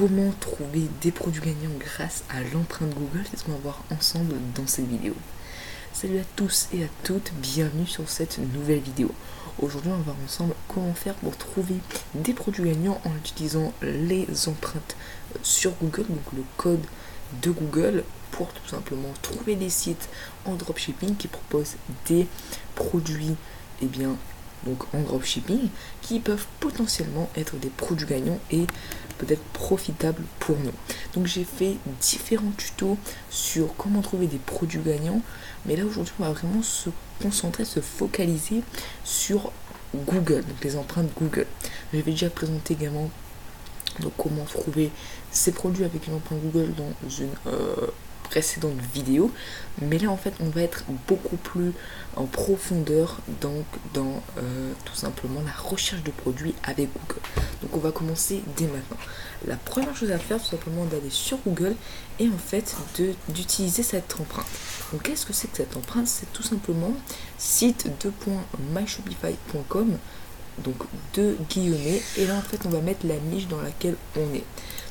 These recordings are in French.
comment trouver des produits gagnants grâce à l'empreinte Google. C'est ce qu'on va voir ensemble dans cette vidéo. Salut à tous et à toutes, bienvenue sur cette nouvelle vidéo. Aujourd'hui on va voir ensemble comment faire pour trouver des produits gagnants en utilisant les empreintes sur Google, donc le code de Google, pour tout simplement trouver des sites en dropshipping qui proposent des produits donc en dropshipping qui peuvent potentiellement être des produits gagnants et peut-être profitables pour nous. Donc j'ai fait différents tutos sur comment trouver des produits gagnants, mais là aujourd'hui on va vraiment se concentrer, se focaliser sur Google, donc les empreintes Google. J'avais déjà présenté également donc comment trouver ces produits avec une empreinte Google dans une précédente vidéo, mais là en fait on va être beaucoup plus en profondeur donc dans tout simplement la recherche de produits avec Google. Donc on va commencer dès maintenant. La première chose à faire, tout simplement d'aller sur Google et en fait d'utiliser cette empreinte. Donc qu'est-ce que c'est que cette empreinte? C'est tout simplement site.myshopify.com, donc de guillemets, et là en fait on va mettre la niche dans laquelle on est.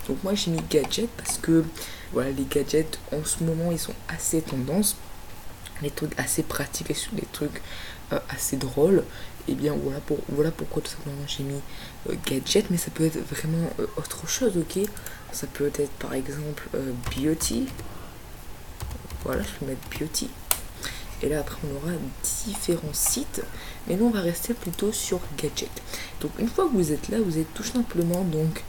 Donc moi j'ai mis gadget parce que voilà, les gadgets en ce moment ils sont assez tendance, les trucs assez pratiques et les trucs assez drôles. Et bien voilà pourquoi tout simplement j'ai mis gadget, mais ça peut être vraiment autre chose, ok. Ça peut être par exemple beauty. Voilà, je vais mettre beauty. Et là après on aura différents sites, mais nous on va rester plutôt sur gadget. Donc une fois que vous êtes là, vous êtes tout simplement donc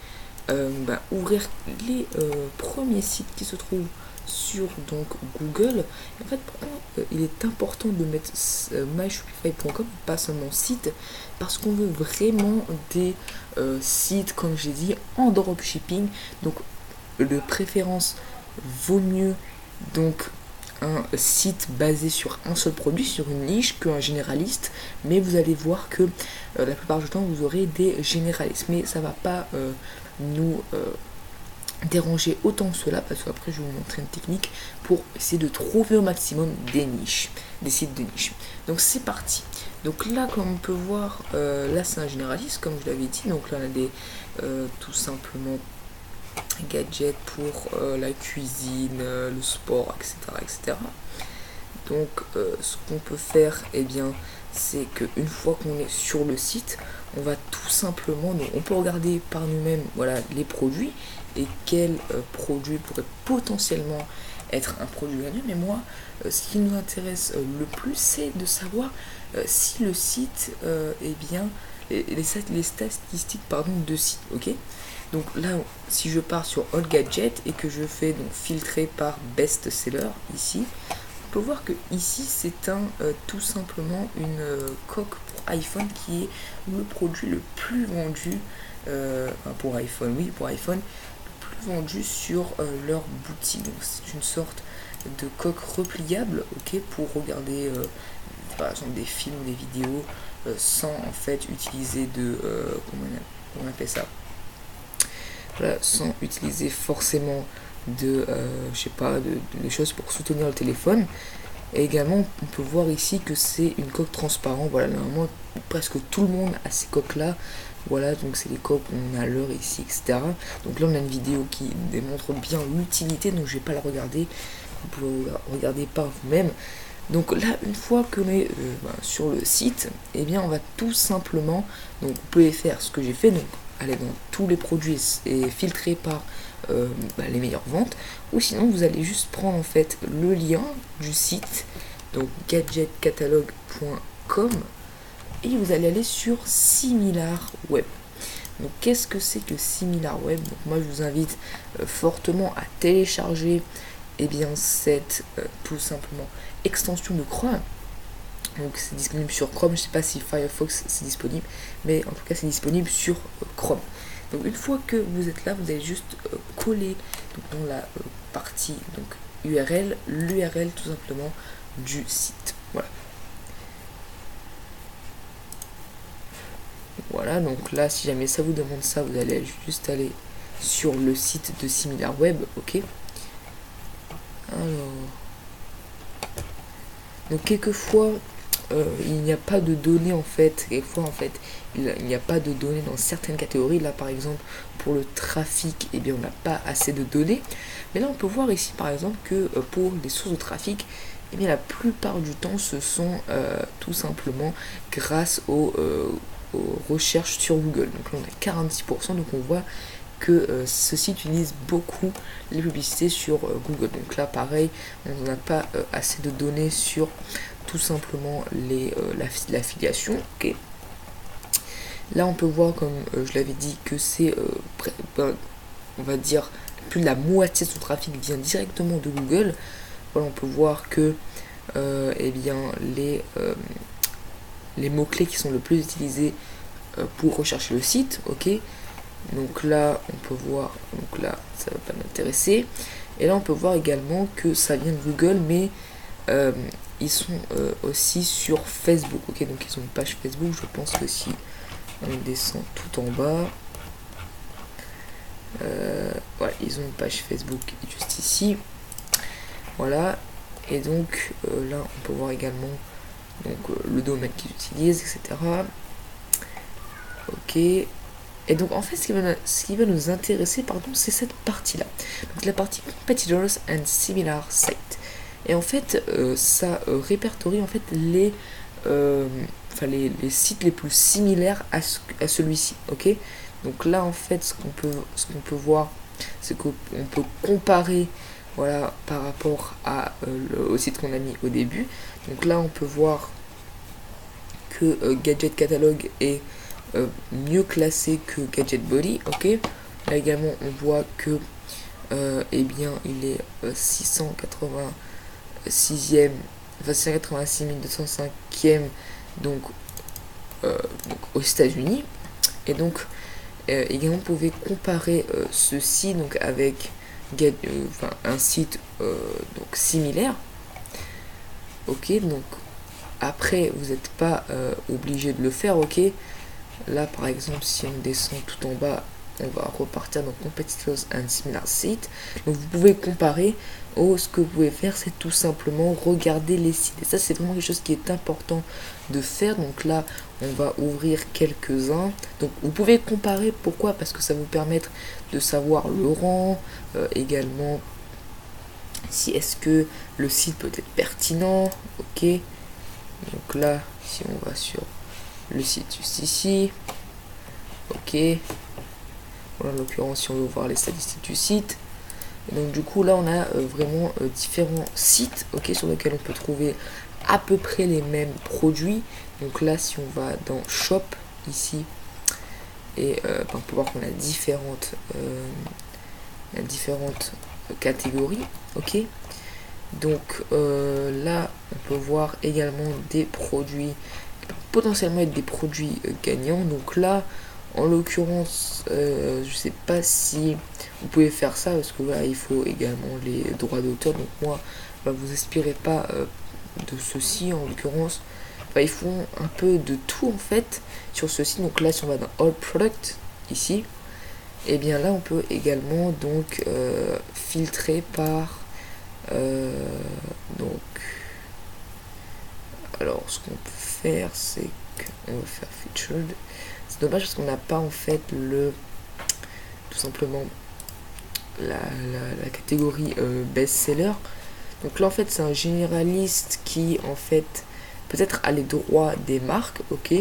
ouvrir les premiers sites qui se trouvent sur donc Google. En fait pourquoi il est important de mettre myshopify.com, pas seulement site, parce qu'on veut vraiment des sites comme j'ai dit en dropshipping. Donc de préférence vaut mieux donc un site basé sur un seul produit, sur une niche, qu'un généraliste, mais vous allez voir que la plupart du temps vous aurez des généralistes, mais ça va pas nous déranger autant que cela, parce qu'après je vais vous montrer une technique pour essayer de trouver au maximum des niches, des sites de niche. Donc c'est parti. Donc là comme on peut voir, là c'est un généraliste comme je l'avais dit, donc là on a des tout simplement gadgets pour la cuisine, le sport, etc. etc. Donc ce qu'on peut faire, c'est qu'une fois qu'on est sur le site, on va tout simplement, donc on peut regarder par nous-mêmes voilà, les produits et quel produit pourrait potentiellement être un produit gagnant. Mais moi, ce qui nous intéresse le plus, c'est de savoir si le site les statistiques de site, ok. Donc là, si je pars sur All Gadget et que je fais donc filtrer par best seller ici, on peut voir que ici c'est tout simplement une coque pour iPhone qui est le produit le plus vendu pour iPhone, le plus vendu sur leur boutique. Donc c'est une sorte de coque repliable, ok, pour regarder par exemple des films, des vidéos sans en fait utiliser de comment on appelle ça, voilà, sans utiliser forcément des choses pour soutenir le téléphone. Et également on peut voir ici que c'est une coque transparente. Voilà, normalement presque tout le monde a ces coques là. Voilà, donc c'est les coques, on a l'heure ici, etc. Donc là on a une vidéo qui démontre bien l'utilité, donc je vais pas la regarder, vous pouvez regarder par vous-même. Donc là, une fois qu'on est sur le site, on va tout simplement, donc vous pouvez faire ce que j'ai fait, donc aller dans tous les produits et filtrer par les meilleures ventes, ou sinon vous allez juste prendre en fait le lien du site, donc gadgetcatalogue.com, et vous allez aller sur SimilarWeb. Donc qu'est-ce que c'est que SimilarWeb? Donc moi je vous invite fortement à télécharger cette tout simplement extension de Chrome. Donc c'est disponible sur Chrome, je sais pas si Firefox c'est disponible, mais en tout cas c'est disponible sur Chrome. Donc une fois que vous êtes là, vous allez juste coller donc, dans la partie donc URL, l'URL tout simplement du site. Voilà, donc là si jamais ça vous demande ça, vous allez juste aller sur le site de SimilarWeb, ok. Alors, donc quelquefois il n'y a pas de données en fait. Quelquefois en fait, il n'y a pas de données dans certaines catégories. Là par exemple, pour le trafic, eh bien on n'a pas assez de données. Mais là on peut voir ici par exemple que pour les sources de trafic, eh bien la plupart du temps ce sont tout simplement grâce aux recherches sur Google. Donc là on a 46%, donc on voit que ceux-ci utilisent beaucoup les publicités sur Google. Donc là pareil, on n'a pas assez de données sur tout simplement l'affiliation. Okay. Là on peut voir, comme je l'avais dit, que c'est on va dire plus de la moitié de son trafic vient directement de Google. Voilà, on peut voir que eh bien les mots-clés qui sont le plus utilisés pour rechercher le site, ok. Donc là on peut voir, donc là ça va pas m'intéresser. Et là on peut voir également que ça vient de Google, mais ils sont aussi sur Facebook, ok. Donc ils ont une page Facebook. Je pense que si on descend tout en bas, voilà, ils ont une page Facebook juste ici, voilà. Et donc là on peut voir également donc le domaine qu'ils utilisent, etc. Ok. Et donc en fait ce qui va nous intéresser, pardon, c'est cette partie là, donc la partie competitors and similar sites. Et en fait ça répertorie en fait les sites les plus similaires à celui-ci, ok. Donc là en fait ce qu'on peut voir, c'est qu'on peut comparer, voilà, par rapport au site qu'on a mis au début. Donc là on peut voir que Gadget Catalog est mieux classé que Gadget Body, ok. Là également on voit que eh bien il est 686e, enfin 686 205e donc aux États-Unis. Et donc également vous pouvez comparer ceci donc avec un site donc similaire, ok. Donc après vous n'êtes pas obligé de le faire, ok. Là par exemple si on descend tout en bas, on va repartir dans Competitors and Similar Sites. Donc vous pouvez comparer. Ce que vous pouvez faire, c'est tout simplement regarder les sites. Et ça c'est vraiment quelque chose qui est important de faire. Donc là on va ouvrir quelques-uns. Donc vous pouvez comparer. Pourquoi? Parce que ça vous permet de savoir le rang, également si est-ce que le site peut être pertinent, ok. Donc là si on va sur le site juste ici, ok. Voilà, en l'occurrence si on veut voir les statistiques du site. Et donc du coup là on a vraiment différents sites, ok, sur lesquels on peut trouver à peu près les mêmes produits. Donc là si on va dans Shop ici, et on peut voir qu'on a différentes catégories, ok. Donc là on peut voir également des produits qui peuvent potentiellement être des produits gagnants. Donc là en l'occurrence je sais pas si vous pouvez faire ça, parce que voilà, il faut également les droits d'auteur. Donc moi vous inspirez pas de ceci en l'occurrence. Ils font un peu de tout en fait sur ceci. Donc là si on va dans All Product ici, et bien là on peut également donc filtrer par donc alors ce qu'on peut faire, c'est qu'on va faire featured. C'est dommage parce qu'on n'a pas en fait tout simplement la catégorie best-seller. Donc là en fait c'est un généraliste qui en fait peut-être a les droits des marques, ok.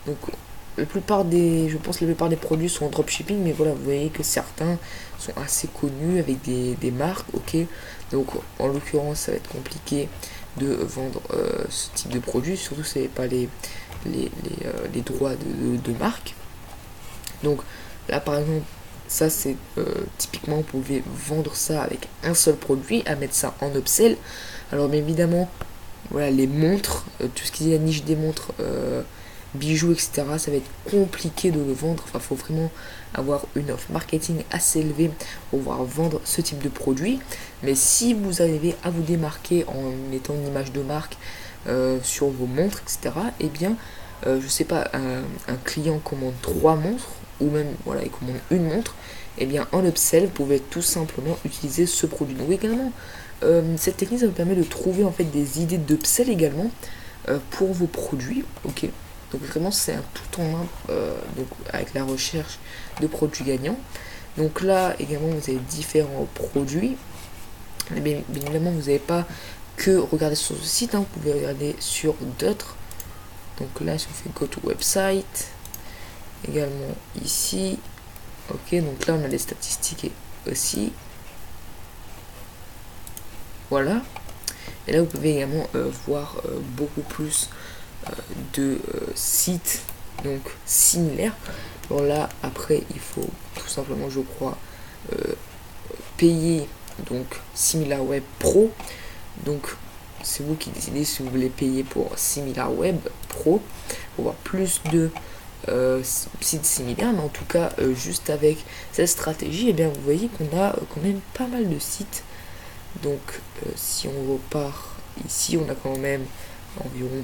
Donc je pense que la plupart des produits sont en dropshipping, mais voilà, vous voyez que certains sont assez connus avec des marques, ok. Donc en l'occurrence ça va être compliqué de vendre ce type de produit, surtout si vous n'avez pas les droits de marque. Donc là par exemple ça c'est typiquement vous pouvez vendre ça avec un seul produit, à mettre ça en upsell. Alors bien évidemment voilà, les montres, tout ce qui est la niche des montres, bijoux, etc., ça va être compliqué de le vendre. Enfin, il faut vraiment avoir une offre marketing assez élevée pour pouvoir vendre ce type de produit. Mais si vous arrivez à vous démarquer en mettant une image de marque sur vos montres, etc., eh bien, je sais pas, un client commande 3 montres, ou même, voilà, il commande une montre, eh bien, en upsell, vous pouvez tout simplement utiliser ce produit. Donc également, cette technique, ça vous permet de trouver en fait des idées d'upsell également. pour vos produits, ok. Donc vraiment c'est un tout en un, donc avec la recherche de produits gagnants. Donc là également vous avez différents produits. Mais bien évidemment vous n'avez pas que regarder sur ce site, hein, vous pouvez regarder sur d'autres. Donc là si on fait go to website, également ici, ok, donc là on a les statistiques aussi. Voilà. Et là vous pouvez également voir beaucoup plus de sites donc similaires. Bon là après il faut tout simplement je crois payer donc SimilarWeb Pro. Donc c'est vous qui décidez si vous voulez payer pour SimilarWeb Pro pour voir plus de sites similaires, mais en tout cas juste avec cette stratégie, et eh bien vous voyez qu'on a quand même pas mal de sites. Donc si on repart ici, on a quand même environ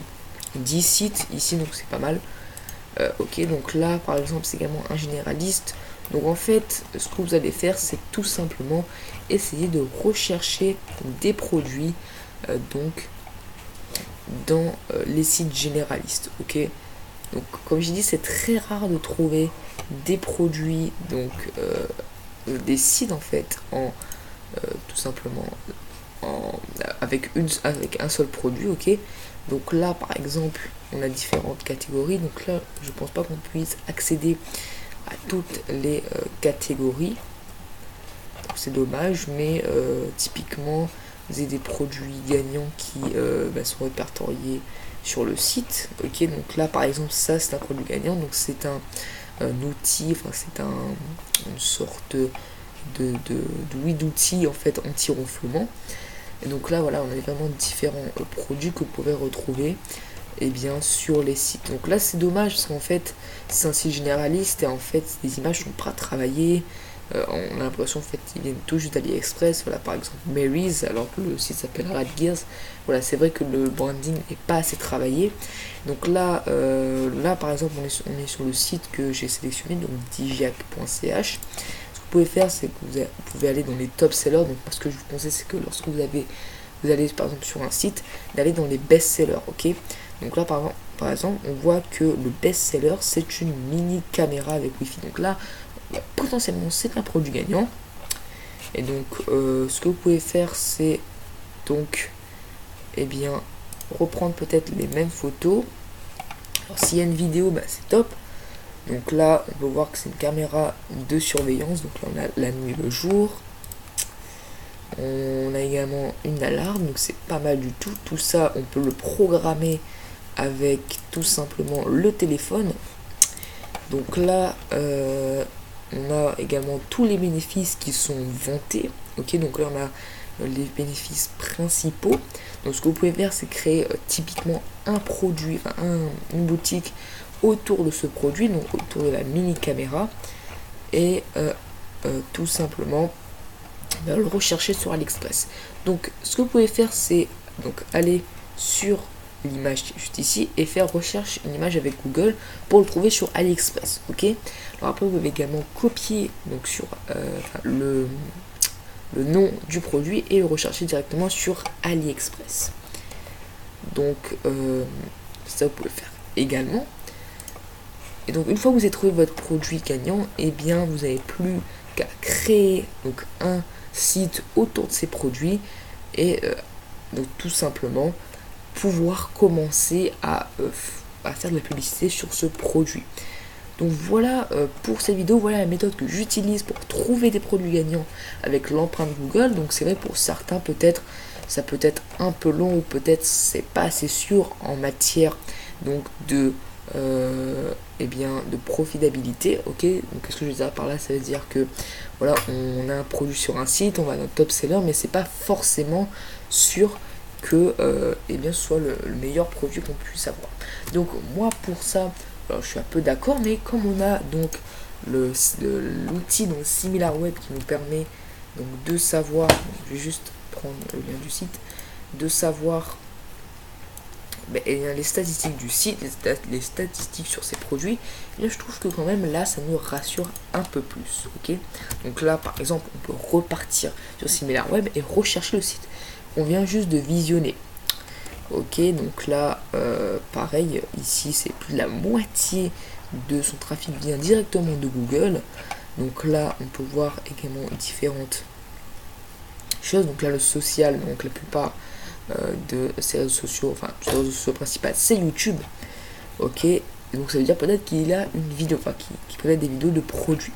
10 sites ici, donc c'est pas mal. Ok, donc là par exemple c'est également un généraliste. Donc en fait ce que vous allez faire c'est tout simplement essayer de rechercher des produits donc dans les sites généralistes. Ok, donc comme j'ai dit c'est très rare de trouver des produits donc des sites en fait en tout simplement avec un seul produit. Ok, donc là par exemple on a différentes catégories, donc là je pense pas qu'on puisse accéder à toutes les catégories, c'est dommage, mais typiquement vous avez des produits gagnants qui sont répertoriés sur le site. Ok, donc là par exemple ça c'est un produit gagnant, donc c'est un outil, enfin c'est une sorte d'outil en fait anti-ronflement. Et donc là voilà on a vraiment différents produits que vous pouvez retrouver sur les sites. Donc là c'est dommage parce qu'en fait c'est un site généraliste et en fait les images sont pas travaillées. On a l'impression en fait qu'ils viennent tout juste d'AliExpress. Voilà par exemple Mary's alors que le site s'appelle Red Gears. Voilà, c'est vrai que le branding n'est pas assez travaillé. Donc là, par exemple on est sur le site que j'ai sélectionné, donc digiac.ch. Ce que vous pouvez faire c'est que vous pouvez aller dans les top sellers. Donc ce que je vous conseille c'est que lorsque vous allez par exemple sur un site, d'aller dans les best sellers. Ok, donc là par exemple on voit que le best seller c'est une mini caméra avec wifi. Donc là potentiellement c'est un produit gagnant. Et donc ce que vous pouvez faire c'est donc reprendre peut-être les mêmes photos. Alors s'il y a une vidéo c'est top. Donc là on peut voir que c'est une caméra de surveillance. Donc là on a la nuit et le jour. On a également une alarme, donc c'est pas mal du tout. Tout ça on peut le programmer avec tout simplement le téléphone. Donc là on a également tous les bénéfices qui sont vantés. Ok, donc là on a les bénéfices principaux. Donc ce que vous pouvez faire c'est créer typiquement un produit, une boutique autour de ce produit, donc autour de la mini caméra, et tout simplement le rechercher sur AliExpress. Donc ce que vous pouvez faire c'est donc aller sur l'image juste ici et faire recherche une image avec Google pour le trouver sur AliExpress. Ok, alors après vous pouvez également copier donc sur le nom du produit et le rechercher directement sur AliExpress. Donc ça vous pouvez faire également. Et donc une fois que vous avez trouvé votre produit gagnant, vous n'avez plus qu'à créer donc un site autour de ces produits et donc tout simplement pouvoir commencer à faire de la publicité sur ce produit. Donc voilà pour cette vidéo, voilà la méthode que j'utilise pour trouver des produits gagnants avec l'empreinte Google. Donc c'est vrai pour certains peut-être ça peut être un peu long ou peut-être c'est pas assez sûr en matière donc de profitabilité. Ok, donc qu'est-ce que je veux dire par là, ça veut dire que voilà on a un produit sur un site, on va dans le top seller, mais c'est pas forcément sûr que ce soit le meilleur produit qu'on puisse avoir. Donc moi pour ça alors, je suis un peu d'accord, mais comme on a donc l'outil donc SimilarWeb qui nous permet donc de savoir, je vais juste prendre le lien du site, de savoir les statistiques du site, les statistiques sur ces produits, je trouve que quand même là ça nous rassure un peu plus. Ok, donc là par exemple on peut repartir sur SimilarWeb et rechercher le site qu'on vient juste de visionner. Ok, donc là, pareil, ici c'est plus de la moitié de son trafic vient directement de Google. Donc là, on peut voir également différentes choses. Donc là, le social, donc la plupart de ces réseaux sociaux, enfin, ses réseaux sociaux principaux, c'est YouTube. Ok, donc ça veut dire peut-être qu'il a une vidéo, enfin, qui peut être des vidéos de produits.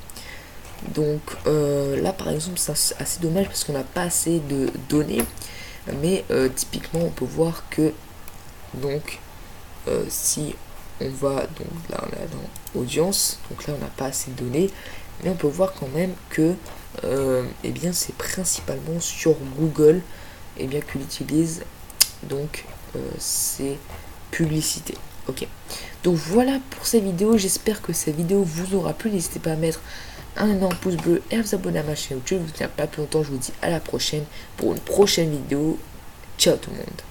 Donc là, par exemple, c'est assez dommage parce qu'on n'a pas assez de données. Mais typiquement, on peut voir que donc si on va donc là on est dans audience, donc là on n'a pas assez de données, mais on peut voir quand même que eh bien c'est principalement sur Google eh bien qu'il utilise donc ces publicités. Ok, donc voilà pour cette vidéo, j'espère que cette vidéo vous aura plu. N'hésitez pas à mettre un énorme pouce bleu et à vous abonner à ma chaîne YouTube. Je vous tiens pas plus longtemps, je vous dis à la prochaine pour une prochaine vidéo. Ciao tout le monde.